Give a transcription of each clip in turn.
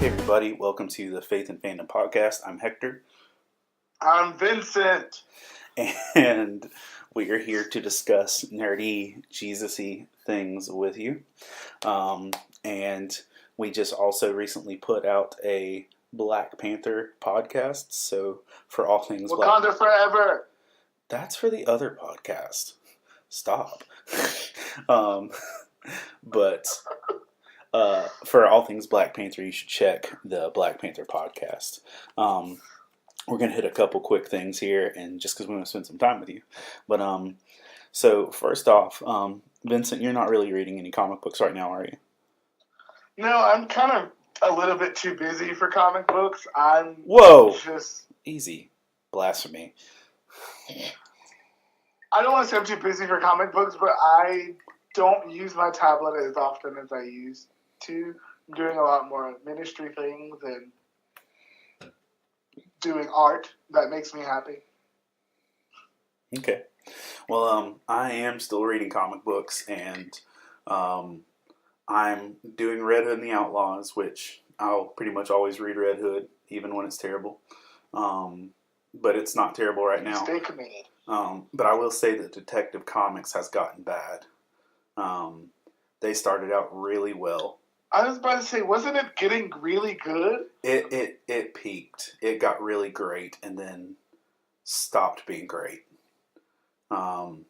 Hey everybody, welcome to the Faith and Fandom podcast. I'm Hector. I'm Vincent. And we are here to discuss nerdy, Jesus-y things with you. And we just also recently put out a Black Panther podcast. So for all things Wakanda forever. That's for the other podcast. Stop. But for all things Black Panther, you should check the Black Panther podcast. We're going to hit a couple quick things here, and just because we want to spend some time with you. But so first off, Vincent, you're not really reading any comic books right now, are you? No, I'm kind of a little bit too busy for comic books. Whoa! Easy. Blasphemy. I don't want to say I'm too busy for comic books, but I don't use my tablet as often as I used to. I'm doing a lot more ministry things and doing art. That makes me happy. Okay. Well, I am still reading comic books, and I'm doing Red Hood and the Outlaws, which I'll pretty much always read Red Hood, even when it's terrible. But it's not terrible right now. Stay committed. But I will say that Detective Comics has gotten bad. They started out really well. I was about to say, wasn't it getting really good? It peaked. It got really great and then stopped being great. And,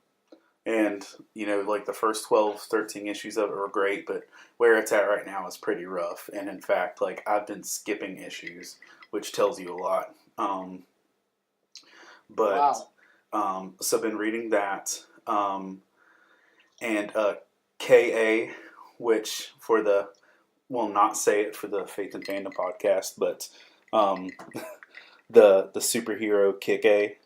you know, like the first 12, 13 issues of it were great, but where it's at right now is pretty rough. And in fact, like, I've been skipping issues, which tells you a lot. So I've been reading that. And K.A., which for the... will not say it for the Faith and Fandom podcast, but the superhero Kick-A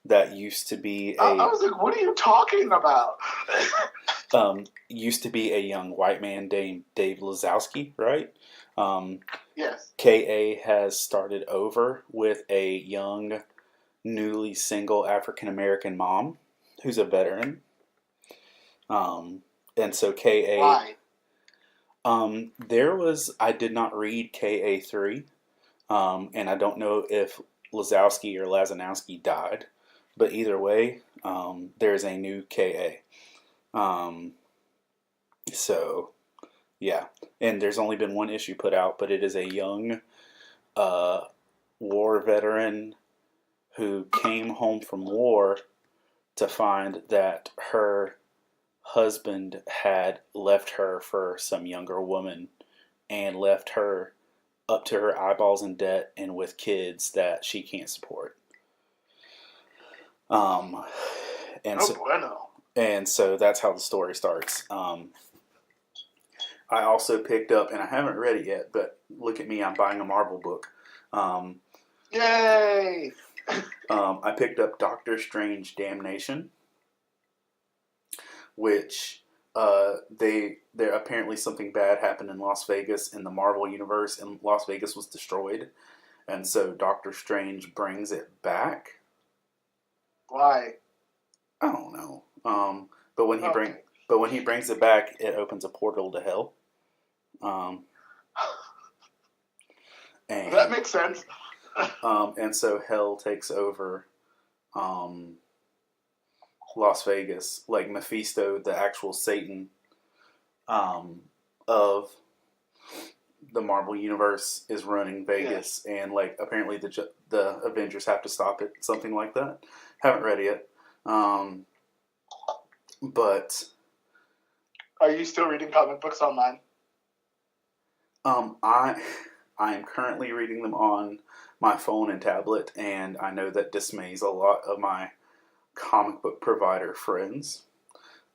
that used to be I was like, what are you talking about? Used to be a young white man named Dave Lazowski, right? Yes. K.A. has started over with a young, newly single African-American mom who's a veteran. And so K.A. Why? I did not read KA3, and I don't know if Lazowski or Lazanowski died, but either way, there's a new KA. So, yeah, and there's only been one issue put out, but it is a young, war veteran who came home from war to find that her husband had left her for some younger woman and left her up to her eyeballs in debt and with kids that she can't support. And so that's how the story starts. I also picked up, and I haven't read it yet, but look at me, I'm buying a Marvel book. Yay! I picked up Doctor Strange Damnation, which there apparently something bad happened in Las Vegas in the Marvel universe, and Las Vegas was destroyed, and so Doctor Strange brings it back. Why? I don't know. But when he brings it back, it opens a portal to hell. And that makes sense. And so hell takes over Las Vegas, like Mephisto, the actual Satan of the Marvel universe, is running Vegas, and like apparently the Avengers have to stop it, something like that. Haven't read it yet, but are you still reading comic books online? I am currently reading them on my phone and tablet, and I know that dismays a lot of my comic book provider friends,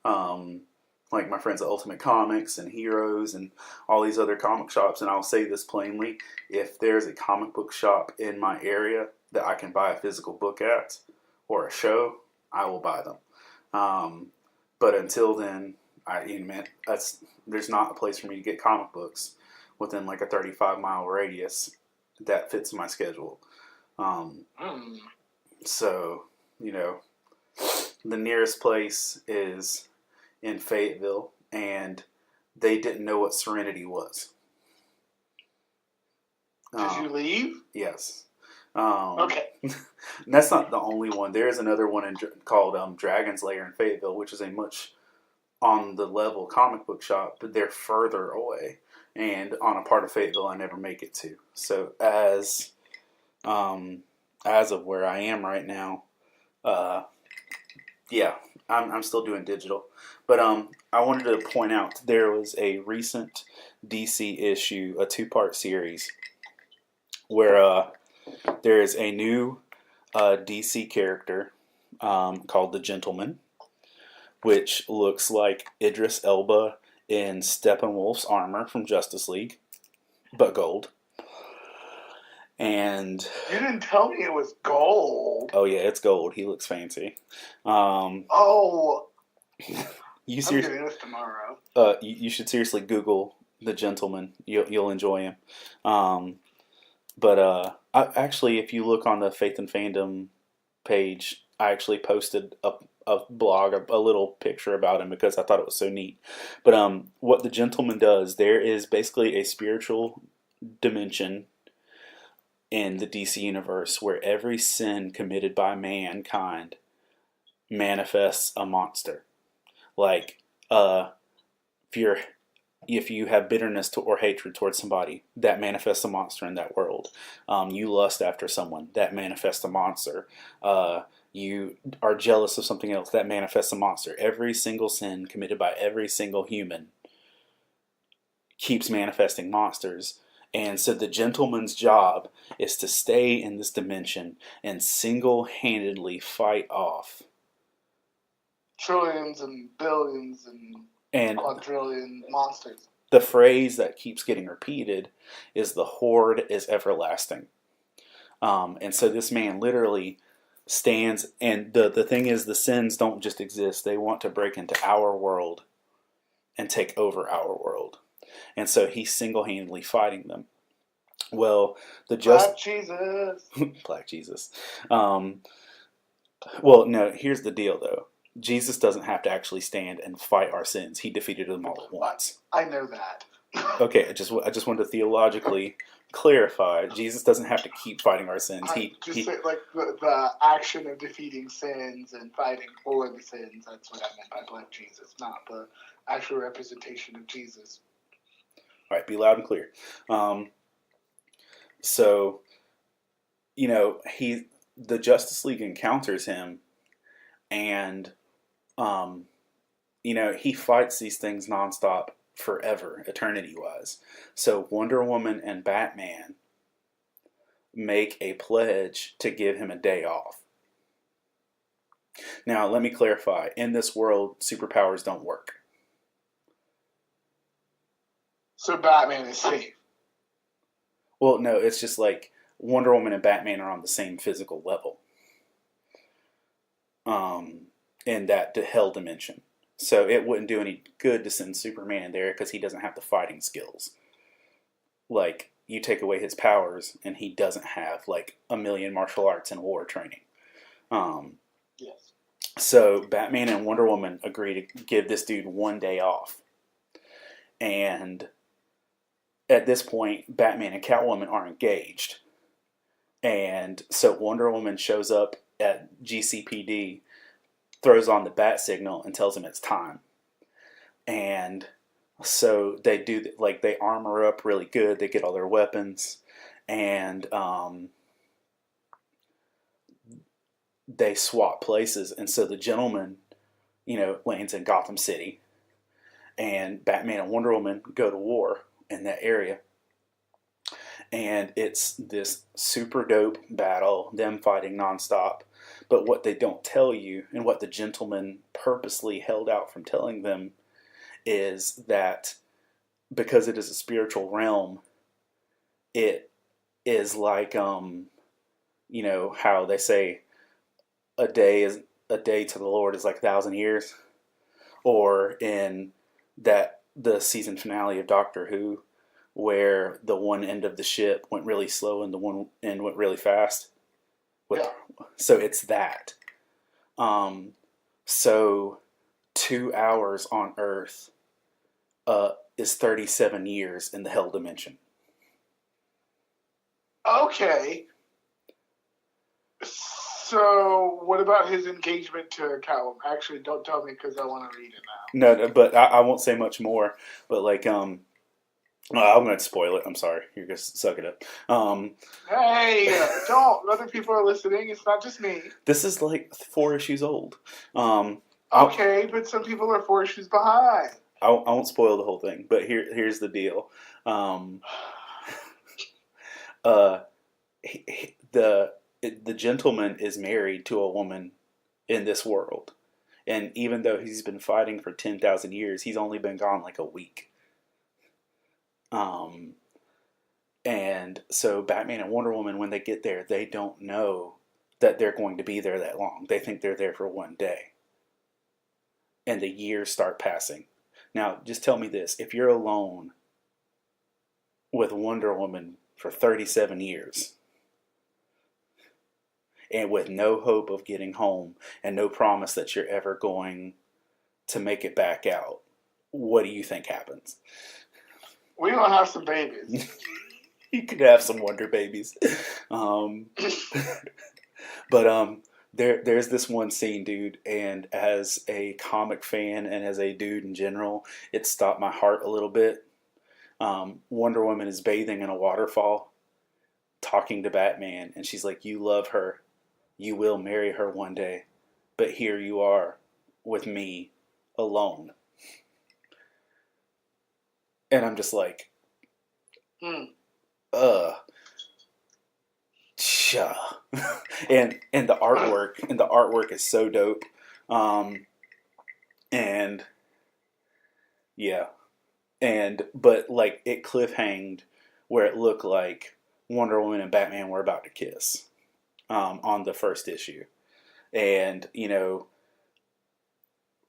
like my friends at Ultimate Comics and Heroes and all these other comic shops. And I'll say this plainly: if there's a comic book shop in my area that I can buy a physical book at or a show, I will buy them. But until then, there's not a place for me to get comic books within like a 35-mile radius that fits my schedule. So, you know, the nearest place is in Fayetteville, and they didn't know what Serenity was. Did you leave? Yes. Okay. That's not the only one. There is another one called Dragon's Lair in Fayetteville, which is a much on the level comic book shop, but they're further away and on a part of Fayetteville I never make it to. So as of where I am right now, uh, yeah, I'm still doing digital. But I wanted to point out there was a recent DC issue, a 2-part series, where there is a new DC character called the Gentleman, which looks like Idris Elba in Steppenwolf's armor from Justice League, but gold. And you didn't tell me it was gold. Oh yeah, it's gold. He looks fancy. Oh, you I'm getting this tomorrow. You should seriously Google the Gentleman. You'll enjoy him. But actually, if you look on the Faith and Fandom page, I actually posted a blog, a little picture about him because I thought it was so neat. But what the Gentleman does, there is basically a spiritual dimension in the DC universe where every sin committed by mankind manifests a monster. Like, if you have bitterness or hatred towards somebody, that manifests a monster in that world. You lust after someone, that manifests a monster. You are jealous of something else, that manifests a monster. Every single sin committed by every single human keeps manifesting monsters. And so the Gentleman's job is to stay in this dimension and single-handedly fight off trillions and billions and quadrillion monsters. The phrase that keeps getting repeated is the horde is everlasting. And so this man literally stands, and the thing is, the sins don't just exist. They want to break into our world and take over our world. And so he's single-handedly fighting them. Well, Black Jesus. Black Jesus. Well, no, here's the deal, though. Jesus doesn't have to actually stand and fight our sins. He defeated them all at once. I know that. Okay, I just wanted to theologically clarify. Jesus doesn't have to keep fighting our sins. Say, like the action of defeating sins and fighting for the sins. That's what I meant by Black Jesus, not the actual representation of Jesus. All right, be loud and clear. So, the Justice League encounters him, and, he fights these things nonstop forever, eternity-wise. So Wonder Woman and Batman make a pledge to give him a day off. Now, let me clarify. In this world, superpowers don't work. So Batman is safe. Well, no, it's just like Wonder Woman and Batman are on the same physical level. In that hell dimension. So it wouldn't do any good to send Superman there because he doesn't have the fighting skills. Like, you take away his powers and he doesn't have like a million martial arts and war training. Yes. So Batman and Wonder Woman agree to give this dude one day off. And at this point, Batman and Catwoman are engaged. And so Wonder Woman shows up at GCPD, throws on the bat signal, and tells him it's time. And so they do, like, they armor up really good. They get all their weapons. And they swap places. And so the Gentleman, lands in Gotham City. And Batman and Wonder Woman go to war in that area. And it's this super dope battle, them fighting nonstop. But what they don't tell you, and what the Gentleman purposely held out from telling them, is that because it is a spiritual realm, it is like, how they say a day to the Lord is like 1,000 years. Or in the season finale of Doctor Who, where the one end of the ship went really slow and the one end went really fast. So it's that. So 2 hours on Earth is 37 years in the hell dimension. Okay. So, what about his engagement to Catwoman? Actually, don't tell me because I want to read it now. No, but I won't say much more. But like, I'm going to spoil it. I'm sorry. You're going to suck it up. Hey, don't. Other people are listening. It's not just me. This is like 4 issues old. Okay, but some people are 4 issues behind. I won't spoil the whole thing, but here's the deal. The gentleman is married to a woman in this world, and even though he's been fighting for 10,000 years, he's only been gone like a week. And so Batman and Wonder Woman, when they get there, they don't know that they're going to be there that long. They think they're there for one day, and the years start passing. Now, just tell me this: if you're alone with Wonder Woman for 37 years, and with no hope of getting home and no promise that you're ever going to make it back out, what do you think happens? We're going to have some babies. You could have some Wonder Babies. But there's this one scene, dude, and as a comic fan and as a dude in general, it stopped my heart a little bit. Wonder Woman is bathing in a waterfall, talking to Batman, and she's like, "You love her. You will marry her one day. But here you are with me alone." And I'm just like, Sha. and the artwork is so dope. And yeah. But like it cliffhanged where it looked like Wonder Woman and Batman were about to kiss. On the first issue. And, you know,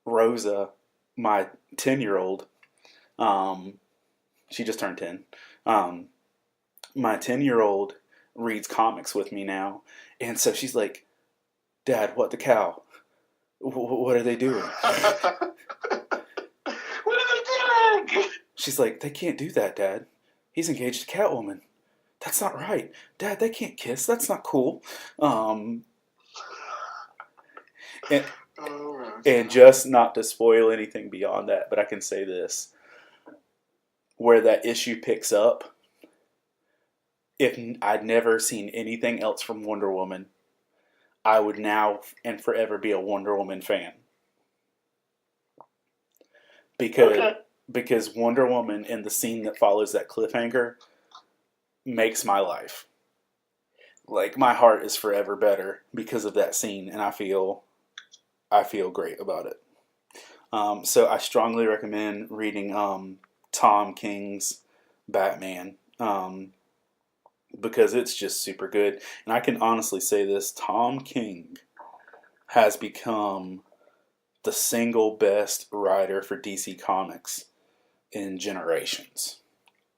Rosa, my 10-year-old, she just turned 10. My 10-year-old reads comics with me now. And so she's like, "Dad, what the cow? What are they doing?" What are they doing? She's like, "They can't do that, Dad. He's engaged to Catwoman. That's not right. Dad, they can't kiss. That's not cool." And just not to spoil anything beyond that, but I can say this. Where that issue picks up, if I'd never seen anything else from Wonder Woman, I would now and forever be a Wonder Woman fan. Because Wonder Woman in the scene that follows that cliffhanger makes my life. Like, my heart is forever better because of that scene, and I feel great about it. So I strongly recommend reading Tom King's Batman, because it's just super good. And I can honestly say this: Tom King has become the single best writer for DC Comics in generations.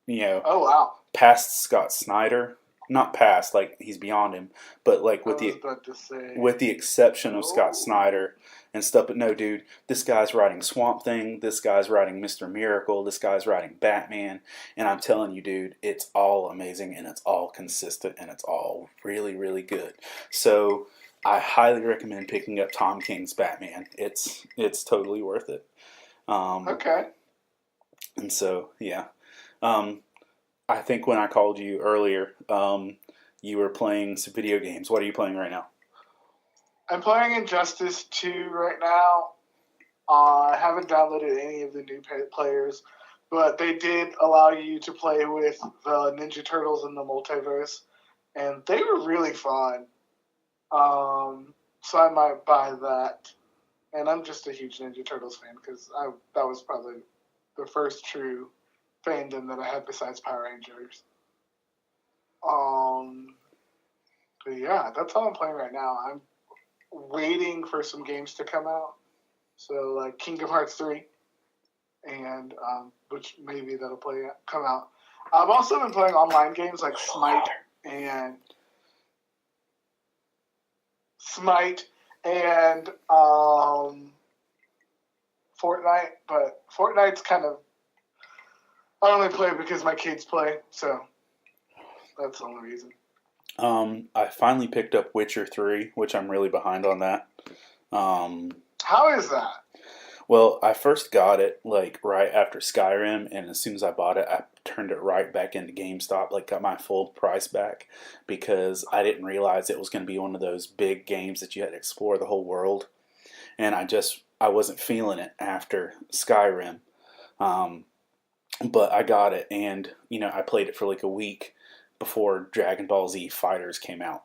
You know, oh wow, past Scott Snyder. Not past, like he's beyond him, but like with the exception of Scott Snyder and stuff. But no, dude, this guy's writing Swamp Thing, this guy's writing Mr. Miracle, this guy's writing Batman, and I'm telling you, dude, it's all amazing and it's all consistent and it's all really, really good. So I highly recommend picking up Tom King's Batman. It's totally worth it. Okay. And so yeah. I think when I called you earlier, you were playing some video games. What are you playing right now? I'm playing Injustice 2 right now. I haven't downloaded any of the new players, but they did allow you to play with the Ninja Turtles in the multiverse, and they were really fun. So I might buy that. And I'm just a huge Ninja Turtles fan because that was probably the first true fandom that I had besides Power Rangers. But yeah, that's all I'm playing right now. I'm waiting for some games to come out. So like Kingdom Hearts 3, and which maybe that'll come out. I've also been playing online games like Smite and Fortnite, but Fortnite's kind of, I only play because my kids play, so that's the only reason. I finally picked up Witcher 3, which I'm really behind on that. Um, How is that? well, I first got it like right after Skyrim, and as soon as I bought it, I turned it right back into GameStop, like got my full price back because I didn't realize it was going to be one of those big games that you had to explore the whole world, and I wasn't feeling it after Skyrim. Um, but I got it, and I played it for like a week before Dragon Ball Z Fighters came out,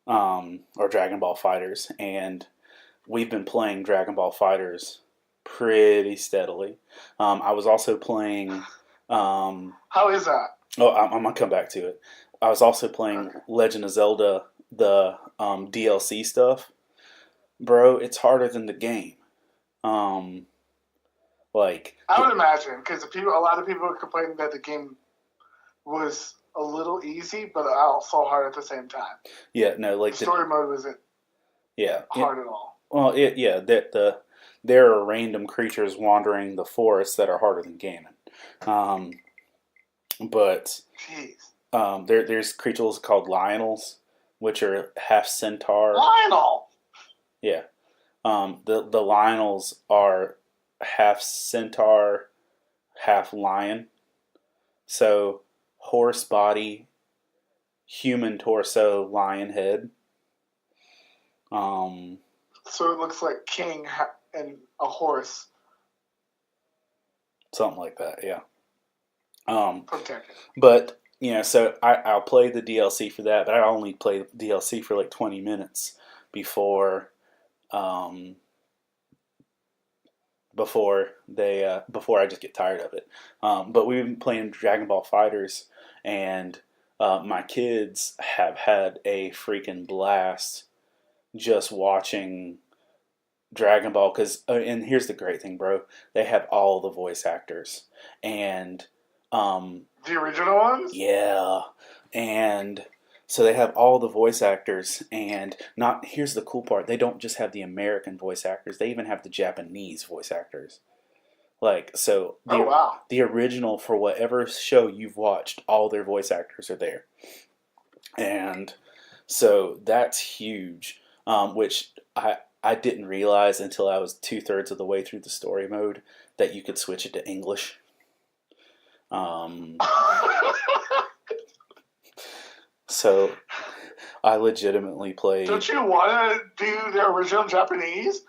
or Dragon Ball Fighters, and we've been playing Dragon Ball Fighters pretty steadily. I was also playing. How is that? Oh, I'm gonna come back to it. I was also playing Okay. Legend of Zelda, the DLC stuff. Bro, it's harder than the game. Um, like, I would imagine because a lot of people are complaining that the game was a little easy, but also hard at the same time. yeah, no, The story mode wasn't yeah, hard at all. well, yeah, there are random creatures wandering the forest that are harder than Ganon. Um, but Jeez, there's creatures called Lionels, which are half centaur. Lionel. Yeah, the Lionels are half centaur, half lion. So horse body, human torso, lion head. Um, So it looks like king and a horse Something like that. Yeah. Um, protected. but so I'll play the DLC for that, but I only play the DLC for like 20 minutes before um, before I just get tired of it. But we've been playing Dragon Ball Fighters, and my kids have had a freaking blast just watching Dragon Ball. Because and here's the great thing, bro, they have all the voice actors, and The original ones? yeah, and so they have all the voice actors, and not here's the cool part, they don't just have the American voice actors, they even have the Japanese voice actors. Like, so Oh, wow. the original for whatever show you've watched, all their voice actors are there. And so that's huge, which I didn't realize until I was 2/3 of the way through the story mode that you could switch it to English. Um, so I legitimately played. Don't you want to do the original Japanese?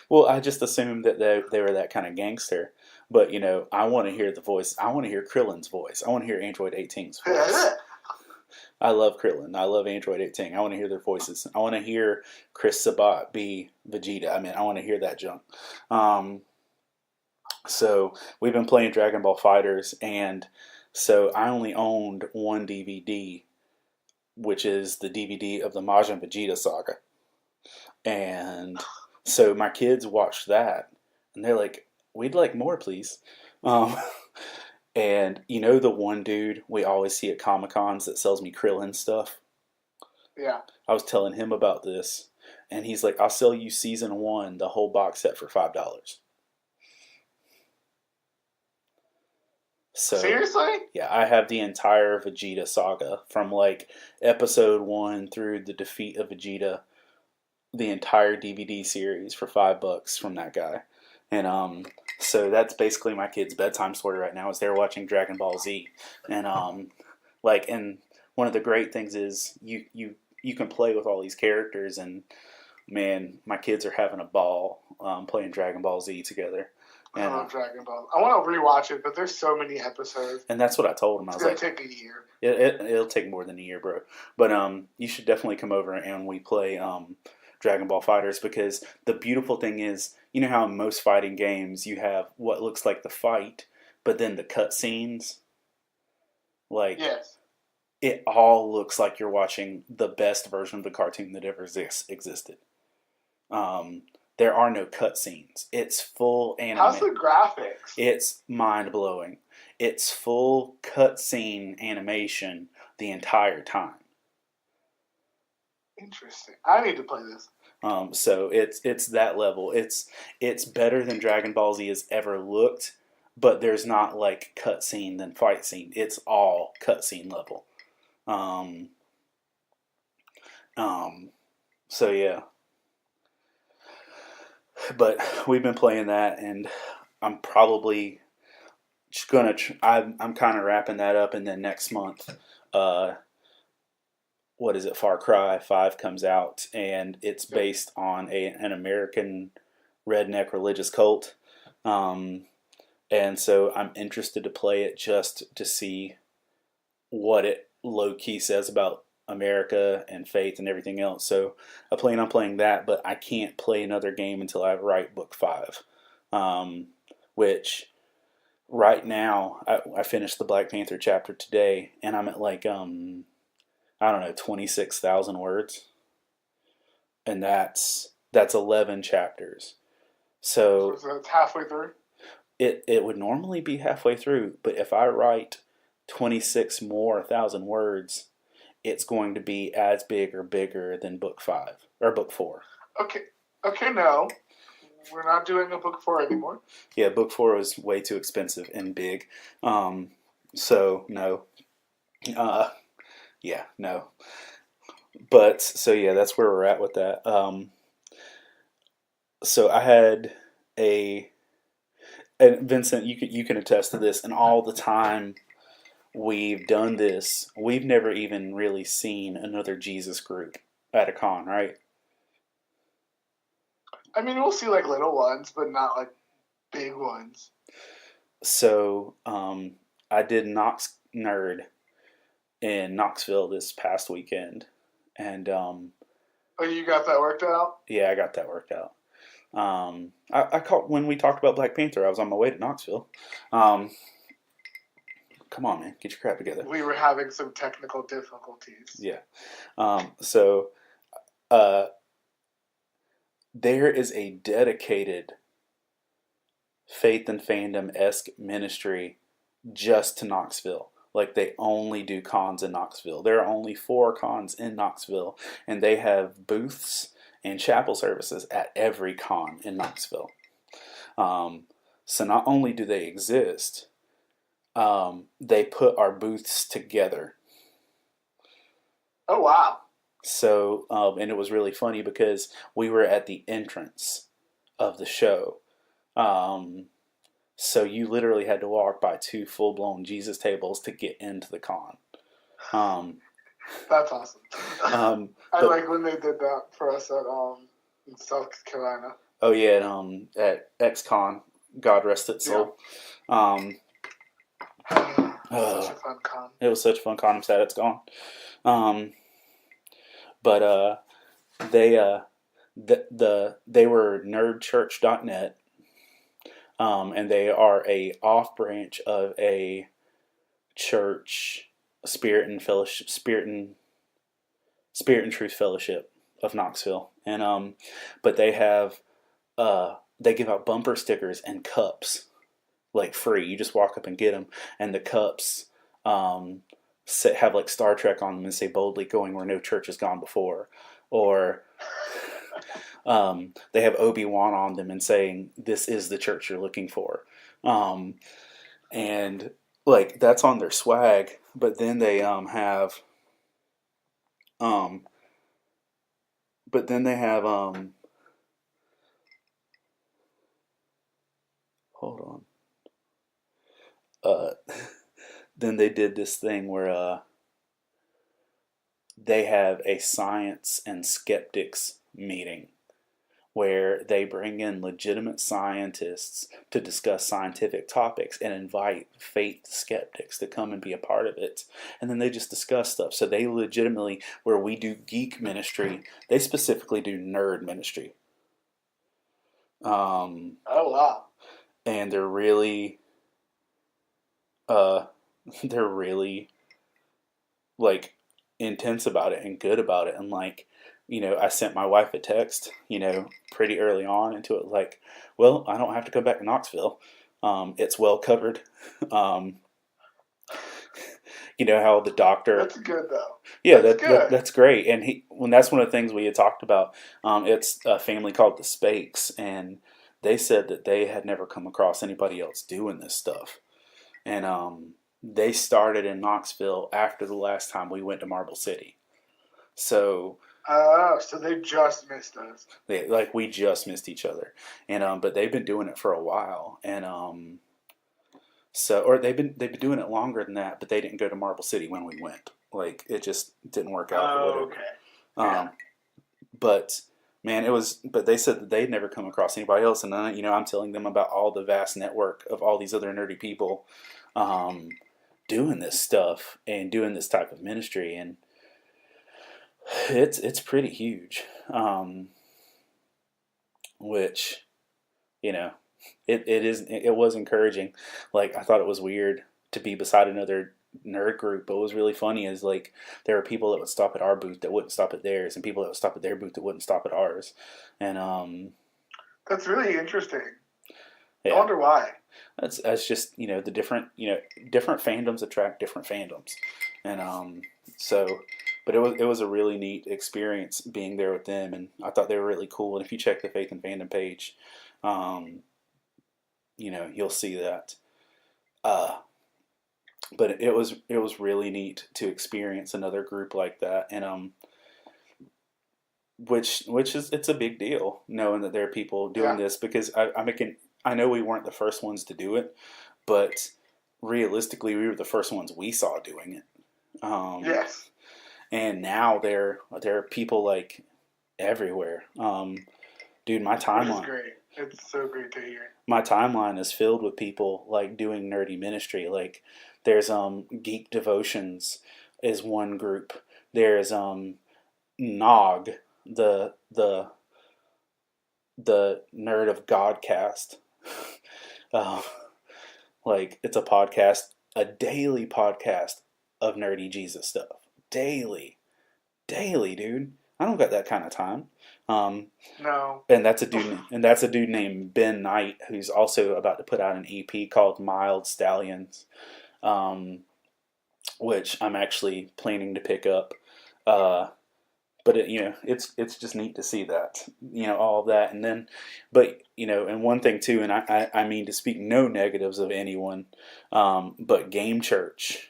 Well, I just assumed that they were that kind of gangster. But, I want to hear the voice. I want to hear Krillin's voice. I want to hear Android 18's voice. I love Krillin. I love Android 18. I want to hear their voices. I want to hear Chris Sabat be Vegeta. I mean, I want to hear that junk. So we've been playing Dragon Ball Fighters, and so I only owned one DVD, which is the DVD of the Majin Vegeta saga. And so my kids watched that, and they're like, "We'd like more, please." Um, and the one dude we always see at Comic Cons that sells me Krillin stuff. Yeah. I was telling him about this, and he's like, "I'll sell you season 1, the whole box set for $5." So Seriously? yeah, I have the entire Vegeta saga from like episode 1 through the defeat of Vegeta, the entire DVD series for $5 from that guy. And so that's basically my kids' bedtime story right now is they're watching Dragon Ball Z. And and one of the great things is you can play with all these characters, and man, my kids are having a ball playing Dragon Ball Z together. I And love Dragon Ball. I want to rewatch it, but there's so many episodes. and that's what I told him. I It's was going like, to take a year. it'll take more than a year, bro. But you should definitely come over and we play Dragon Ball Fighters, because the beautiful thing is, you know how in most fighting games you have what looks like the fight, but then the cutscenes, like Yes. it all looks like you're watching the best version of the cartoon that ever existed. There are no cutscenes. It's full anime. How's the graphics? It's mind blowing. It's full cutscene animation the entire time. Interesting. I need to play this. So it's that level. It's better than Dragon Ball Z has ever looked, but there's not like cutscene than fight scene. It's all cutscene level. So yeah, but we've been playing that, and I'm probably just gonna. I'm kind of wrapping that up, and then next month, uh, what is it? Far Cry 5 comes out, and it's Yep. based on an American redneck religious cult. Um, and so I'm interested to play it just to see what it low key says about America and faith and everything else. So I plan on playing that, but I can't play another game until I write book 5, which right now I finished the Black Panther chapter today, and I'm at like I don't know 26,000 words, and that's 11 chapters. So So it's halfway through. it would normally be halfway through, but if I write 26 more thousand words, it's going to be as big or bigger than book 5 or book 4. Okay. Okay, no. We're not doing a book 4 anymore. Yeah, book 4 was way too expensive and big. So no. Uh, yeah, no. But so yeah, that's where we're at with that. So I had a and Vincent, you can attest to this, and all the time we've done this, we've never even really seen another Jesus group at a con, right? I mean, we'll see like little ones, but not like big ones. So I did Knox Nerd in Knoxville this past weekend, and Oh, you got that worked out? yeah, I got that worked out. I called when we talked about Black Panther. I was on my way to Knoxville. Um, come on, man, get your crap together. We were having some technical difficulties. Yeah. So uh, there is a dedicated faith and fandom-esque ministry just to Knoxville. Like they only do cons in Knoxville. There are only 4 cons in Knoxville, and they have booths and chapel services at every con in Knoxville. So not only do they exist, they put our booths together. Oh, wow. So, and it was really funny because we were at the entrance of the show. So you literally had to walk by 2 full-blown Jesus tables to get into the con. That's awesome. I But like when they did that for us at in South Carolina. oh yeah, and at XCon, God rest its soul. Such a fun con. It was such a fun con. I'm sad it's gone. But they they were nerdchurch.net, and they are a off branch of a church, Spirit and Truth Fellowship of Knoxville, and but they give out bumper stickers and cups like free. You just walk up and get them, and the cups have like Star Trek on them and say boldly going where no church has gone before, or they have Obi-Wan on them and saying this is the church you're looking for, and like that's on their swag. But then they have but then they have hold on. Then they did this thing where they have a science and skeptics meeting where they bring in legitimate scientists to discuss scientific topics and invite faith skeptics to come and be a part of it. And then they just discuss stuff. So they legitimately, where we do geek ministry, they specifically do nerd ministry. Oh, wow. And they're really like intense about it and good about it, and like, you know, I sent my wife a text, you know, pretty early on into it, like, well, I don't have to come back to Knoxville. It's well covered. You know how the doctor. That's good though. Yeah, That's good. that's great, and that's one of the things we had talked about. It's a family called the Spakes, and they said that they had never come across anybody else doing this stuff, and they started in Knoxville after the last time we went to Marble City. So Oh, so they just missed us. We just missed each other, and but they've been doing it for a while, and or they've been doing it longer than that, but they didn't go to Marble City when we went. Like it just didn't work out or Oh, whatever. okay. Yeah. But man, but they said that they'd never come across anybody else, and then I'm telling them about all the vast network of all these other nerdy people um, doing this stuff and doing this type of ministry, and it's pretty huge. Which you know, it was encouraging. Like I thought it was weird to be beside another nerd group, but what was really funny is like there were people that would stop at our booth that wouldn't stop at theirs, and people that would stop at their booth that wouldn't stop at ours, and That's really interesting. yeah, I wonder why. that's just the different fandoms attract different fandoms, and so. But it was a really neat experience being there with them, and I thought they were really cool. And if you check the Faith and Fandom page, um, you'll see that. Uh, but it was really neat to experience another group like that, and which is it's a big deal knowing that there are people doing Yeah. this because I know we weren't the first ones to do it, but realistically we were the first ones we saw doing it. Yes. And now there are people like everywhere. Dude, my Which is timeline great. It's so great to hear. my timeline is filled with people like doing nerdy ministry. Like there's Geek Devotions is one group. There's Nog, the Nerd of Godcast. uh, like it's a podcast, a daily podcast of nerdy Jesus stuff. Daily, daily, dude. I don't got that kind of time. Um, No. and that's a dude named Ben Knight who's also about to put out an EP called Mild Stallions, um, which I'm actually planning to pick up. Uh, but it's just neat to see that all of that, and then, but and one thing too, and I mean to speak no negatives of anyone, but Game Church,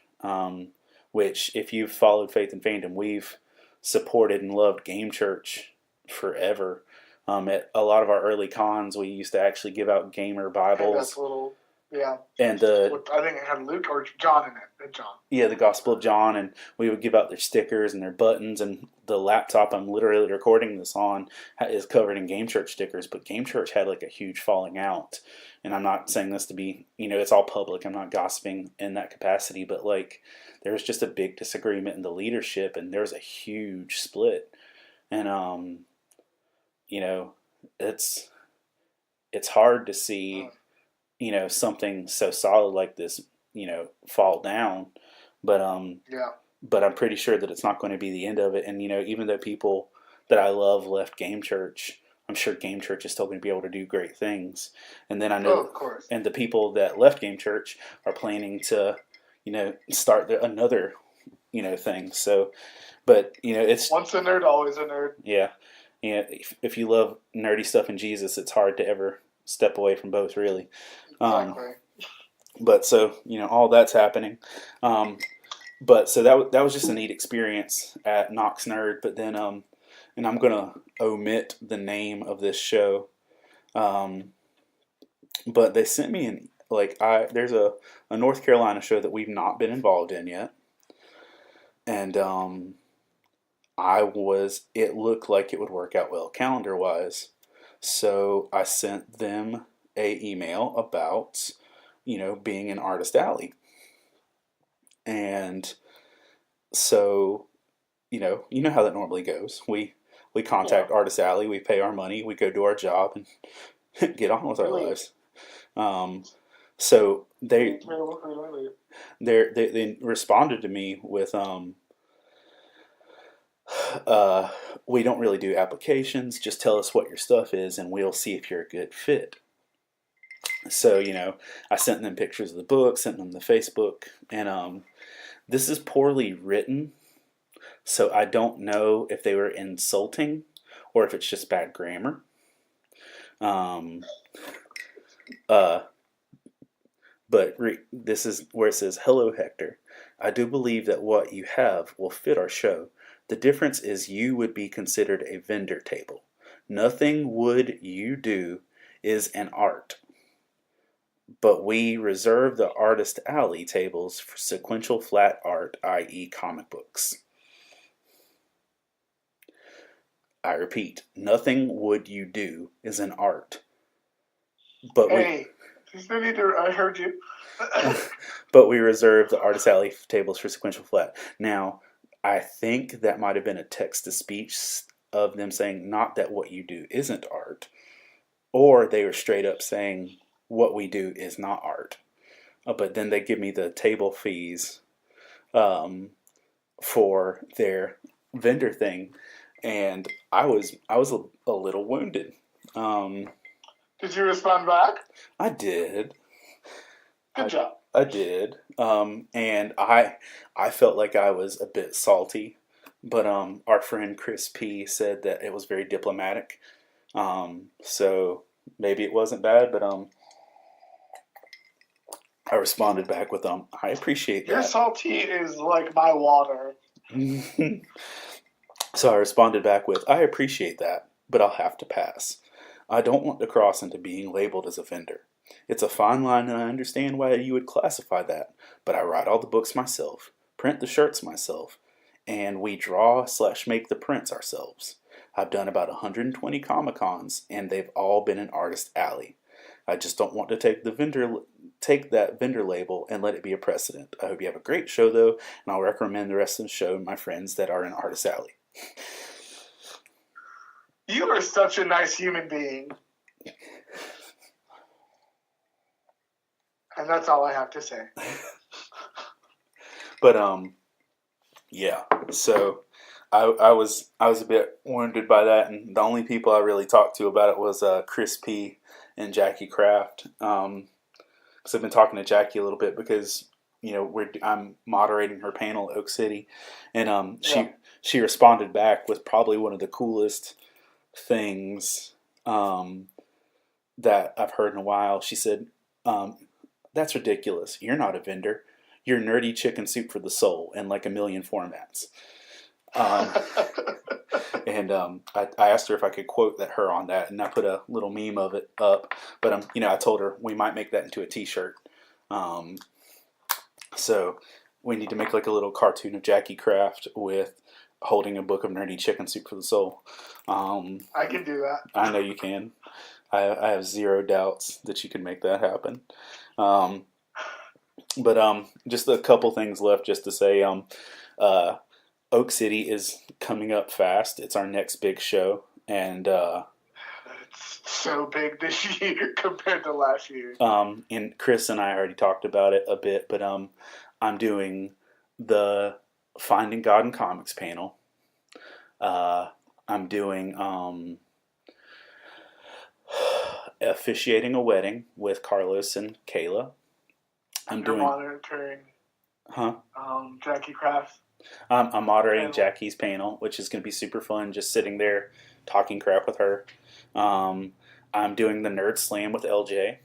which if you've followed Faith and Fandom, we've supported and loved Game Church forever. At a lot of our early cons, we used to actually give out gamer And that's Bibles a little, yeah. and I think it had Luke or John in it. John. the Gospel of John, and we would give out their stickers and their buttons. And the laptop I'm literally recording this on is covered in Game Church stickers. But Game Church had like a huge falling out, and I'm not saying this to be it's all public. I'm not gossiping in that capacity, but like there was just a big disagreement in the leadership, and there was a huge split, and it's hard to see something so solid like this fall down, but Yeah. but I'm pretty sure that it's not going to be the end of it. And even though people that I love left Game Church, I'm sure Game Church is still going to be able to do great things. And then I know, Of course. and the people that left Game Church are planning to start another thing. So, but it's Once a nerd, always a nerd. yeah. If you love nerdy stuff in Jesus, it's hard to ever step away from both, really. Exactly. But so all that's happening. But so that was just a neat experience at Knox Nerd. But then and I'm gonna omit the name of this show. But they sent me there's a North Carolina show that we've not been involved in yet, and it looked like it would work out well calendar wise. So I sent them a email about, being in Artist Alley. And so, how that normally goes. We contact Artist Alley, we pay our money, we go do our job and get on with our lives. So they responded to me with we don't really do applications. Just tell us what your stuff is, and we'll see if you're a good fit. So, I sent them pictures of the book, sent them the Facebook, and this is poorly written, so I don't know if they were insulting or if it's just bad grammar. But this is where it says, "Hello, Hector. I do believe that what you have will fit our show. The difference is you would be considered a vendor table. Nothing would you do is an art, but we reserve the artist alley tables for sequential flat art, i.e. comic books. I repeat, nothing would you do is an art, but Hey, I heard you. but we reserve the artist alley tables for sequential flat. Now, I think that might have been a text to speech of them saying not that what you do isn't art, or they were straight up saying what we do is not art. But then they give me the table fees for their vendor thing, and I was a little wounded. Did you respond back? I did. Good job. I did, and I felt like I was a bit salty, but our friend Chris P said that it was very diplomatic, so maybe it wasn't bad, but I responded back with I appreciate that. Your salty is like my water. So I responded back with, I appreciate that, but I'll have to pass. I don't want to cross into being labeled as a vendor. It's a fine line, and I understand why you would classify that, but I write all the books myself, print the shirts myself, and we draw/make the prints ourselves. I've done about 120 Comic-Cons, and they've all been an artist alley. I just don't want to take that vendor label and let it be a precedent. I hope you have a great show, though, and I'll recommend the rest of the show to my friends that are in artist alley. You are such a nice human being. And that's all I have to say. But yeah. So I was a bit wounded by that, and the only people I really talked to about it was Chris P and Jackie Kraft. Because I've been talking to Jackie a little bit because I'm moderating her panel at Oak City, and she responded back with probably one of the coolest things that I've heard in a while. She said, "That's ridiculous. You're not a vendor. You're nerdy chicken soup for the soul in like a million formats." And I asked her if I could quote her on that, and I put a little meme of it up. But I told her we might make that into a T-shirt. So we need to make like a little cartoon of Jackie Kraft with holding a book of nerdy chicken soup for the soul. I can do that. I know you can. I have zero doubts that you can make that happen. But just a couple things left just to say. Oak City is coming up fast. It's our next big show, and it's so big this year compared to last year. And Chris and I already talked about it a bit, but I'm doing the Finding God in Comics panel. I'm doing officiating a wedding with Carlos and Kayla. You're monitoring Jackie Kraft. I'm moderating Jackie's panel, which is going to be super fun, just sitting there talking crap with her. I'm doing the Nerd Slam with LJ.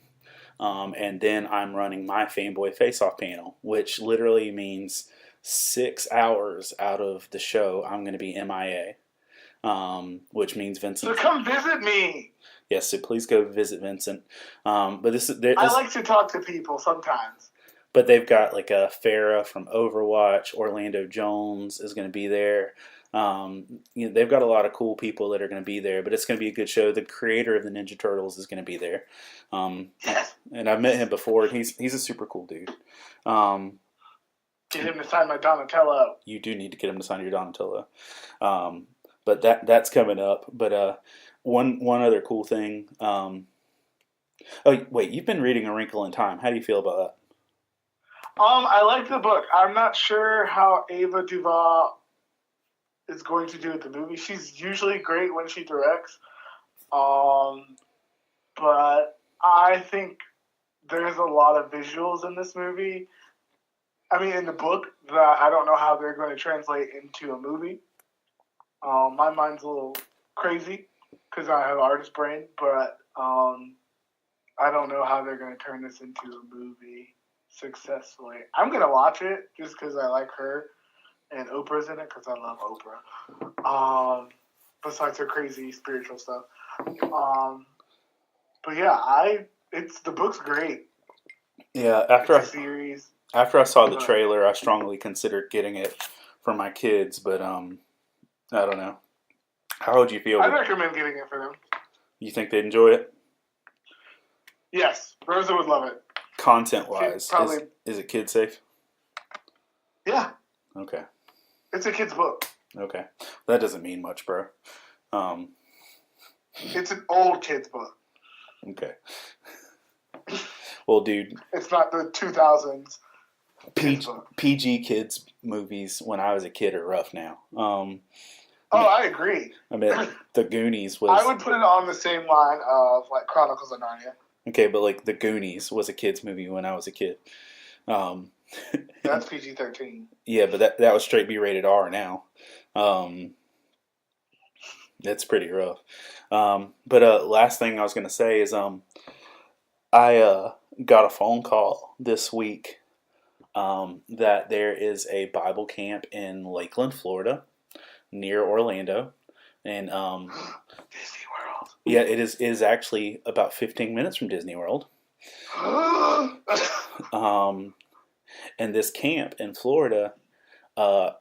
And then I'm running my Fanboy Face-Off panel, which literally means 6 hours out of the show I'm going to be MIA, which means Vincent. So come visit me. Yes, so please go visit Vincent. But I like to talk to people sometimes. But they've got like a Farrah from Overwatch. Orlando Jones is going to be there. They've got a lot of cool people that are going to be there, but it's going to be a good show. The creator of the Ninja Turtles is going to be there. And I've met him before. He's a super cool dude. Get him to sign my Donatello. You do need to get him to sign your Donatello. But that's coming up. But one other cool thing. Oh, wait, you've been reading A Wrinkle in Time. How do you feel about that? I like the book. I'm not sure how Ava DuVall is going to do with the movie. She's usually great when she directs. But I think there's a lot of visuals in this movie. I mean, in the book, that I don't know how they're going to translate into a movie. My mind's a little crazy because I have artist brain, but I don't know how they're going to turn this into a movie successfully. I'm going to watch it just because I like her and Oprah's in it because I love Oprah. Besides her crazy spiritual stuff. But yeah, the book's great. Yeah, It's a series. after I saw the trailer, I strongly considered getting it for my kids, but I don't know. How would you feel? I'd recommend getting it for them. You think they'd enjoy it? Yes, Rosa would love it. Content-wise, is it kid safe? Yeah. Okay. It's a kid's book. Okay. That doesn't mean much, bro. It's an old kid's book. Okay. Well, dude. It's not the 2000s. PG kids movies when I was a kid are rough now. I agree. I mean, The Goonies was... I would put it on the same line of, like, Chronicles of Narnia. Okay, but, like, The Goonies was a kid's movie when I was a kid. That's PG-13. Yeah, but that was straight B-rated R now. That's pretty rough. But last thing I was going to say is I got a phone call this week that there is a Bible camp in Lakeland, Florida, near Orlando. And Disney World. Yeah, it is actually about 15 minutes from Disney World. And this camp in Florida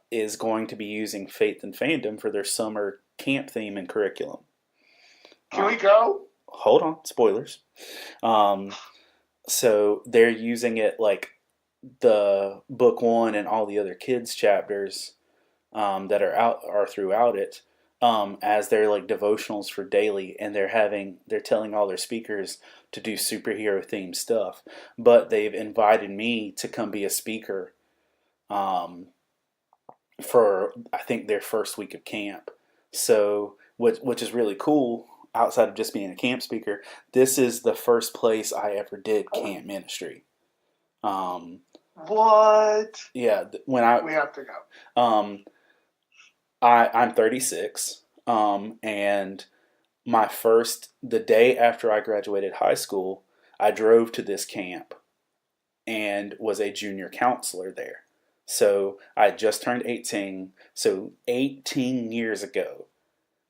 is going to be using Faith and Fandom for their summer camp theme and curriculum. Can we go? Hold on, spoilers. So they're using it like the book 1 and all the other kids chapters that are throughout it as their like devotionals for daily, and they're telling all their speakers to do superhero themed stuff, but they've invited me to come be a speaker for I think their first week of camp. So which is really cool. Outside of just being a camp speaker, this is the first place I ever did camp ministry. What? Yeah, we have to go. I'm 36, and the day after I graduated high school, I drove to this camp and was a junior counselor there. So I just turned 18, so 18 years ago,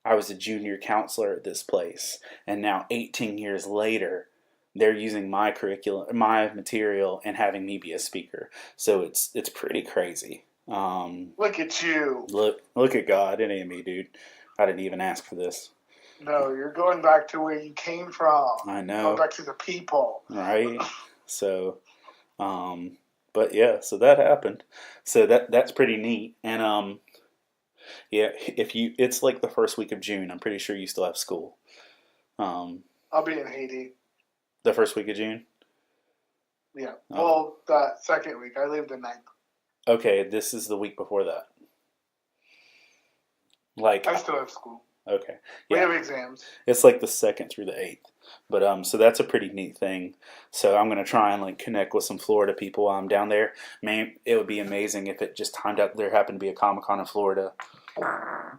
I was a junior counselor at this place, and now 18 years later, they're using my curriculum, my material, and having me be a speaker. So it's pretty crazy. Look at you. Look at God. It ain't me, dude. I didn't even ask for this. No, you're going back to where you came from. I know. Going back to the people. Right. So, but yeah, so that happened. So that's pretty neat. And yeah, it's like the first week of June. I'm pretty sure you still have school. I'll be in Haiti. The first week of June? Yeah. Well, that second week. I leave the 9th. Okay, this is the week before that. Like I still have school. Okay. Yeah. We have exams. It's like the 2nd through the 8th. But so that's a pretty neat thing. So I'm gonna try and like connect with some Florida people while I'm down there. Man, it would be amazing if it just timed out there happened to be a Comic-Con in Florida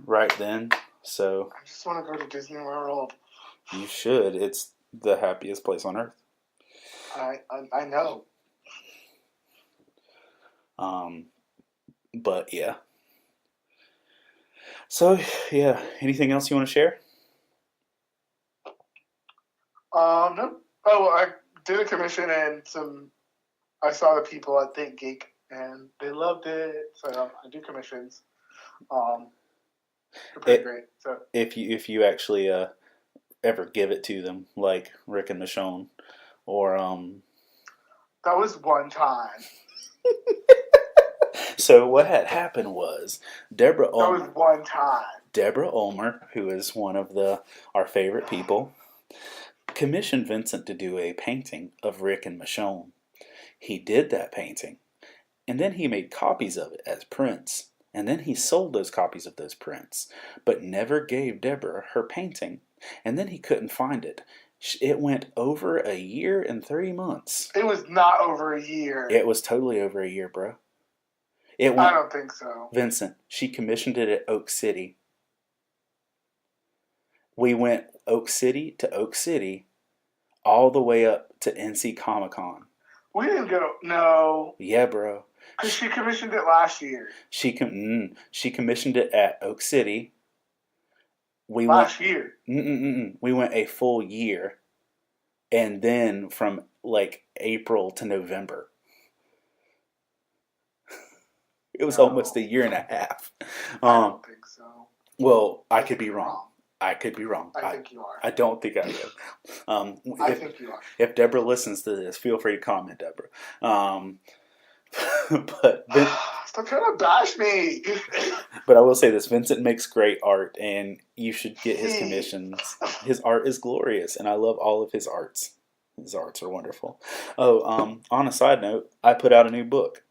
right then. So I just want to go to Disney World. You should. It's the happiest place on earth. I know. But yeah. So yeah, anything else you want to share? No. Oh, I did a commission and I saw the people at Think Geek and they loved it. So I do commissions. They're pretty great. So if you actually ever give it to them, like Rick and Michonne, or that was one time. So what had happened was Deborah Ulmer. That was one time. Deborah Ulmer, who is one of our favorite people, commissioned Vincent to do a painting of Rick and Michonne. He did that painting, and then he made copies of it as prints, and then he sold those copies of those prints, but never gave Deborah her painting, and then he couldn't find it. It went over a year and 3 months. It was not over a year. It was totally over a year, bro. I don't think so. Vincent, she commissioned it at Oak City. We went Oak City to Oak City, all the way up to NC Comic-Con. We didn't go. No. Yeah, bro. Because she commissioned it last year. She commissioned it at Oak City. We last year. We went a full year, and then from like April to November. It was almost a year and a half. I don't think so. Well, I could be wrong. I could be wrong. I think you are. I don't think I am. I think you are. If Deborah listens to this, feel free to comment, Deborah. But stop trying to bash me. But I will say this: Vincent makes great art, and you should get his commissions. His art is glorious, and I love all of his arts. His arts are wonderful. Oh, on a side note, I put out a new book.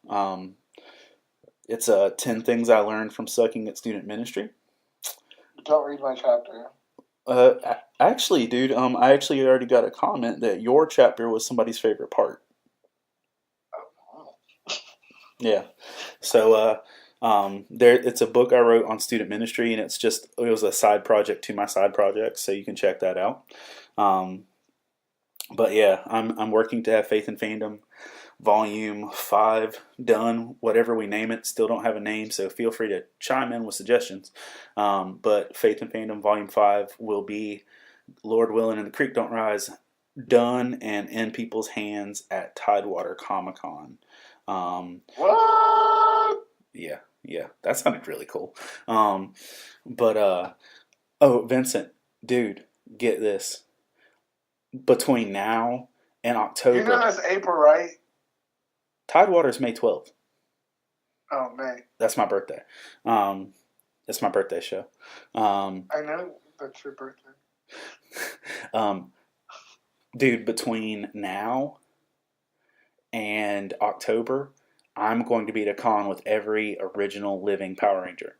It's 10 Things I Learned from Sucking at Student Ministry. Don't read my chapter. Actually, dude, I actually already got a comment that your chapter was somebody's favorite part. Oh. Yeah. So, it's a book I wrote on student ministry, and it was a side project to my side project, so you can check that out. But yeah, I'm working to have Faith and Fandom Volume 5 done, whatever we name it. Still don't have a name, so feel free to chime in with suggestions. But Faith and Fandom Volume 5 will be, Lord willing and the creek don't rise, done and in people's hands at Tidewater Comic-Con. What? Yeah, that sounded really cool. Vincent, dude, get this. Between now and October. You know that's April, right? Tidewater's May 12th. Oh, May. That's my birthday. It's my birthday show. I know that's your birthday. Dude, between now and October, I'm going to be at a con with every original living Power Ranger.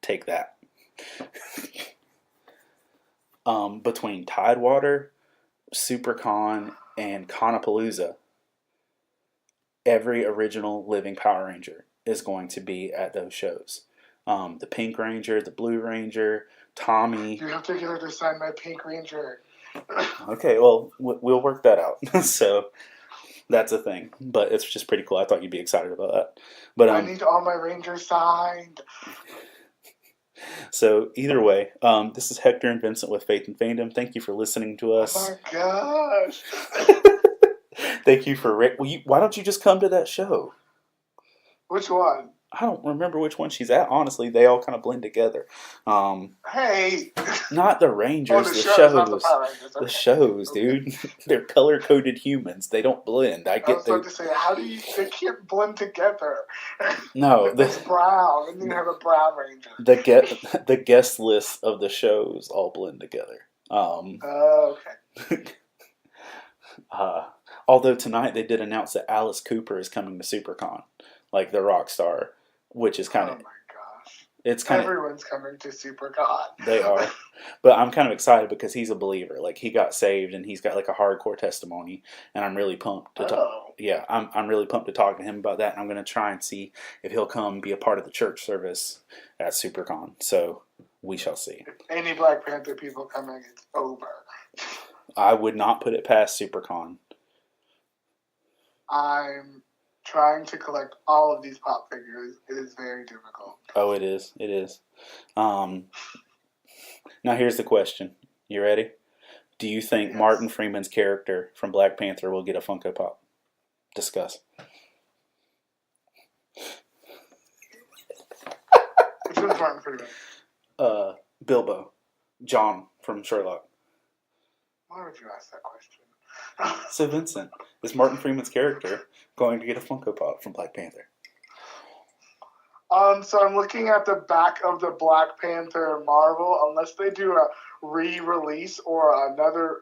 Take that. Between Tidewater, SuperCon, and Conapalooza, every original living Power Ranger is going to be at those shows. The Pink Ranger, the Blue Ranger, Tommy. You have to get her to sign my Pink Ranger. Okay, well, we'll work that out. So that's a thing. But it's just pretty cool. I thought you'd be excited about that. But I need all my Rangers signed. So either way, this is Hector and Vincent with Faith and Fandom. Thank you for listening to us. Oh my gosh. Thank you for Rick. Why don't you just come to that show? Which one? I don't remember which one she's at. Honestly, they all kind of blend together. Hey. Not the Rangers, the shows. Not the Power Rangers. Okay. The shows, dude. They're color-coded humans. They don't blend. I was about to say, they can't blend together. No. It's brown, and then you have a brown Ranger. The guest list of the shows all blend together. Okay. Although tonight they did announce that Alice Cooper is coming to SuperCon, like the rock star, which is kind of. Oh my gosh! It's kind of. Everyone's coming to SuperCon. They are, but I'm kind of excited because he's a believer. Like he got saved and he's got like a hardcore testimony, and I'm really pumped to talk. Yeah, I'm really pumped to talk to him about that. And I'm going to try and see if he'll come be a part of the church service at SuperCon. So we shall see. If any Black Panther people coming, it's over. I would not put it past SuperCon. I'm trying to collect all of these pop figures. It is very difficult. Oh, it is. It is. Now here's the question. You ready? Do you think Martin Freeman's character from Black Panther will get a Funko Pop? Discuss. Which one's Martin Freeman? Bilbo. John from Sherlock. Why would you ask that question? So Vincent, is Martin Freeman's character going to get a Funko Pop from Black Panther? So I'm looking at the back of the Black Panther Marvel. Unless they do a re-release or another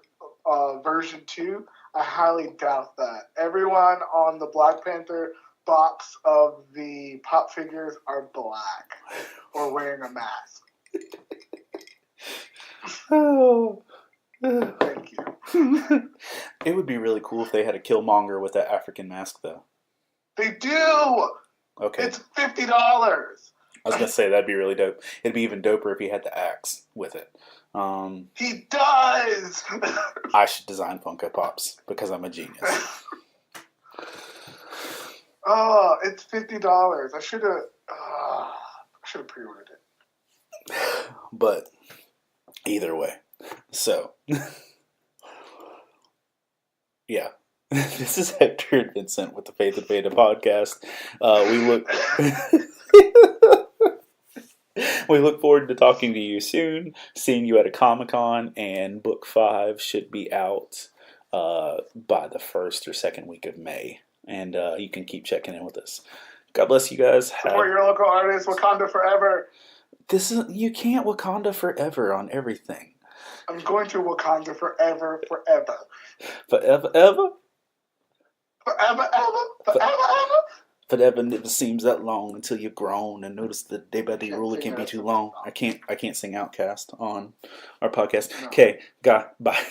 version 2, I highly doubt that. Everyone on the Black Panther box of the pop figures are black or wearing a mask. Oh. Thank you. It would be really cool if they had a Killmonger with that African mask, though. They do! Okay. It's $50! I was going to say, that'd be really dope. It'd be even doper if he had the axe with it. He does! I should design Funko Pops because I'm a genius. Oh, it's $50. I should have pre-ordered it. But either way, so yeah. This is Hector and Vincent with the Faith and Beta podcast. We look forward to talking to you soon, seeing you at a Comic-Con, and Book 5 should be out by the first or second week of May. And you can keep checking in with us. God bless you guys. Support your local artists. Wakanda forever. You can't Wakanda forever on everything. I'm going to Wakanda forever. Forever, ever? Forever, ever. Forever never seems that long until you're grown and notice the day by day rule. It can't be too long. I can't sing Outcast on our podcast. Okay, bye.